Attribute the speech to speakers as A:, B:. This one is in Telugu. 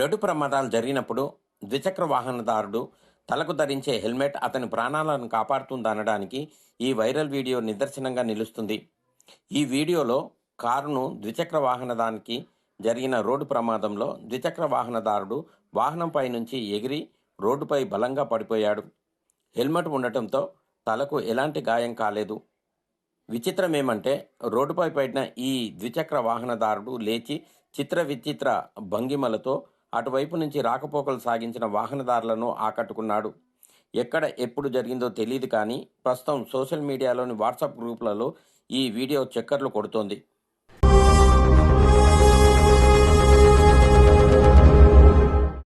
A: రోడ్డు ప్రమాదాలు జరిగినప్పుడు ద్విచక్ర వాహనదారుడు తలకు ధరించే హెల్మెట్ అతని ప్రాణాలను కాపాడుతుందనడానికి ఈ వైరల్ వీడియో నిదర్శనంగా నిలుస్తుంది. ఈ వీడియోలో కారును ద్విచక్ర వాహనదానికి జరిగిన రోడ్డు ప్రమాదంలో ద్విచక్ర వాహనదారుడు వాహనంపై నుంచి ఎగిరి రోడ్డుపై బలంగా పడిపోయాడు. హెల్మెట్ ఉండటంతో తలకు ఎలాంటి గాయం కాలేదు. విచిత్రమేమంటే రోడ్డుపై పడిన ఈ ద్విచక్ర వాహనదారుడు లేచి చిత్ర విచిత్ర భంగిమలతో అటువైపు నుంచి రాకపోకలు సాగించిన వాహనదారులను ఆకట్టుకున్నాడు. ఎక్కడ ఎప్పుడు జరిగిందో తెలియదు కానీ ప్రస్తుతం సోషల్ మీడియాలోని వాట్సాప్ గ్రూపులలో ఈ వీడియో చక్కర్లు కొడుతోంది.